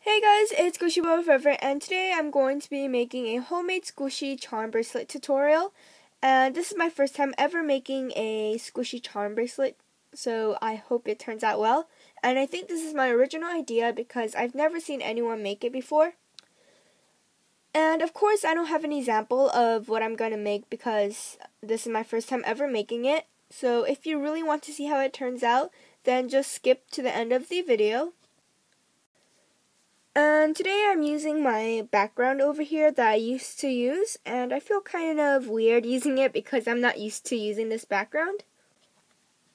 Hey guys, it's Squishy Boba Forever, and today I'm going to be making a homemade squishy charm bracelet tutorial. And this is my first time ever making a squishy charm bracelet, so I hope it turns out well. And I think this is my original idea because I've never seen anyone make it before. And of course I don't have an example of what I'm going to make because this is my first time ever making it. So if you really want to see how it turns out, then just skip to the end of the video. And today I'm using my background over here that I used to use, and I feel kind of weird using it because I'm not used to using this background.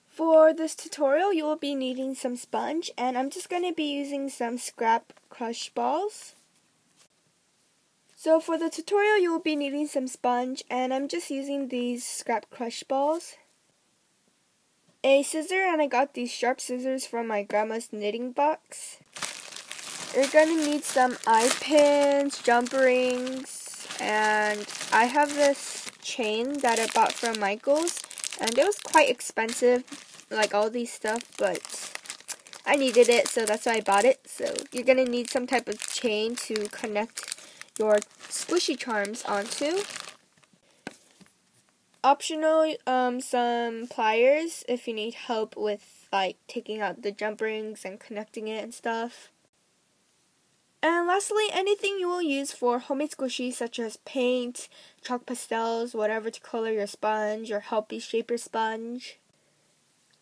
For this tutorial you will be needing some sponge, and I'm just going to be using some scrap crush balls. So for the tutorial you will be needing some sponge, and I'm just using these scrap crush balls. A scissor, and I got these sharp scissors from my grandma's knitting box. You're going to need some eye pins, jump rings, and I have this chain that I bought from Michael's, and it was quite expensive, like all these stuff, but I needed it, so that's why I bought it. So you're going to need some type of chain to connect your squishy charms onto. Optional, some pliers if you need help with like taking out the jump rings and connecting it and stuff. And lastly, anything you will use for homemade squishies such as paint, chalk pastels, whatever to color your sponge or help you shape your sponge.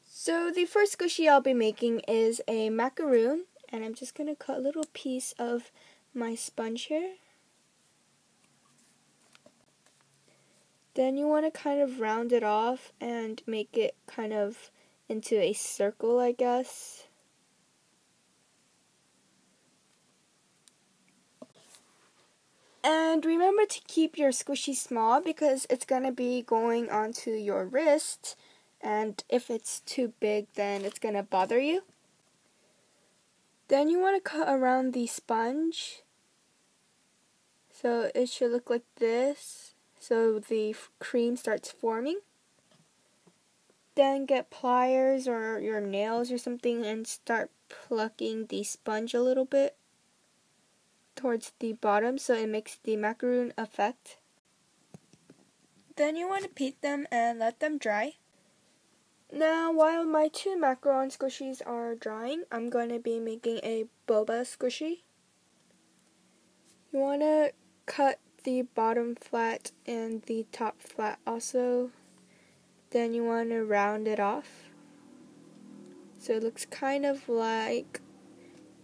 So the first squishy I'll be making is a macaroon, and I'm just going to cut a little piece of my sponge here. Then you want to kind of round it off and make it kind of into a circle, I guess. And remember to keep your squishy small because it's going to be going onto your wrist, and if it's too big then it's going to bother you. Then you want to cut around the sponge, so it should look like this, so the cream starts forming. Then get pliers or your nails or something and start plucking the sponge a little bit towards the bottom so it makes the macaroon effect. Then you want to paint them and let them dry. Now while my two macaron squishies are drying, I'm going to be making a boba squishy. You want to cut the bottom flat and the top flat also. Then you want to round it off so it looks kind of like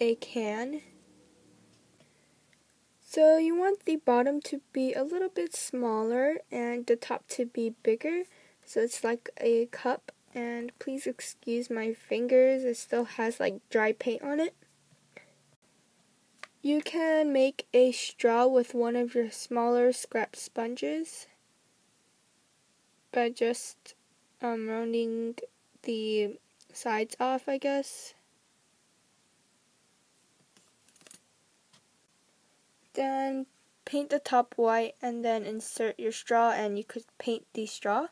a can. So you want the bottom to be a little bit smaller and the top to be bigger, so it's like a cup. And please excuse my fingers, it still has like dry paint on it. You can make a straw with one of your smaller scrap sponges by just rounding the sides off, I guess. Then paint the top white and then insert your straw, and you could paint the straw.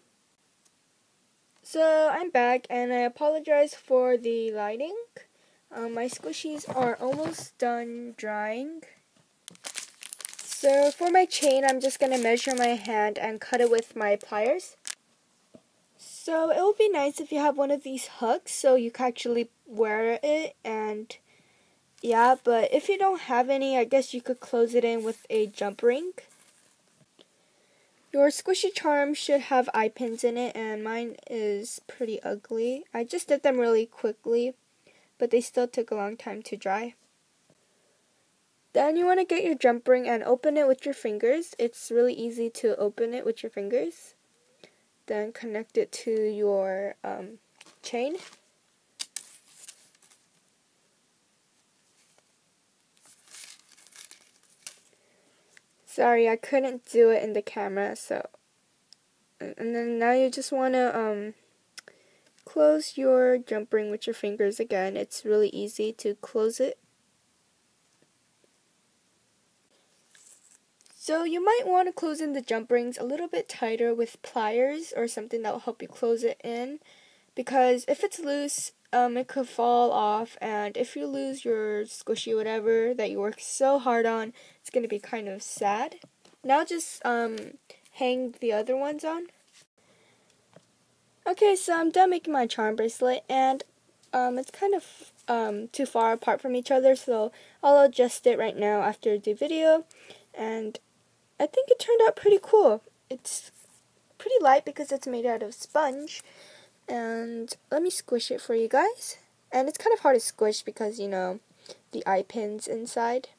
So I'm back and I apologize for the lighting. My squishies are almost done drying. So for my chain, I'm just going to measure my hand and cut it with my pliers. So it would be nice if you have one of these hooks so you can actually wear it, and yeah, but if you don't have any, I guess you could close it in with a jump ring. Your squishy charm should have eye pins in it, and mine is pretty ugly. I just did them really quickly, but they still took a long time to dry. Then you want to get your jump ring and open it with your fingers. It's really easy to open it with your fingers. Then connect it to your chain. Sorry, I couldn't do it in the camera, so. And then now you just want to close your jump ring with your fingers again. It's really easy to close it. So you might want to close in the jump rings a little bit tighter with pliers or something that will help you close it in, because if it's loose, it could fall off, and if you lose your squishy whatever that you work so hard on, it's going to be kind of sad. Now just hang the other ones on. Okay, so I'm done making my charm bracelet, and it's kind of too far apart from each other, so I'll adjust it right now after the video, and I think it turned out pretty cool. It's pretty light because it's made out of sponge, and let me squish it for you guys. And it's kind of hard to squish because, you know, the eye pins inside.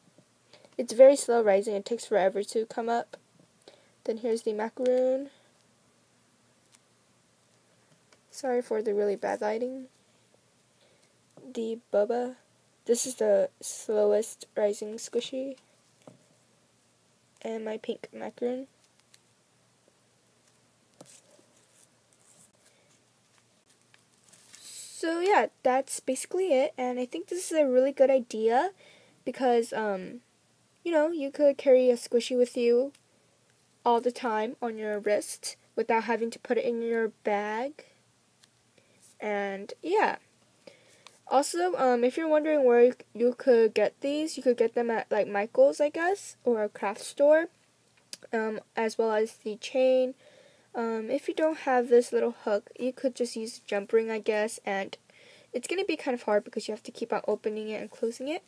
It's very slow rising, it takes forever to come up. Then here's the macaroon. Sorry for the really bad lighting. The boba. This is the slowest rising squishy. And my pink macaroon. So yeah, that's basically it, and I think this is a really good idea because, you know, you could carry a squishy with you all the time on your wrist without having to put it in your bag. And yeah. Also, if you're wondering where you could get these, you could get them at like Michael's, I guess, or a craft store, as well as the chain. If you don't have this little hook, you could just use a jump ring, I guess, and it's going to be kind of hard because you have to keep on opening it and closing it.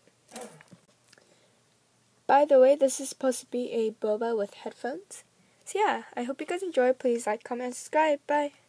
By the way, this is supposed to be a boba with headphones. So yeah, I hope you guys enjoy. Please like, comment, and subscribe. Bye!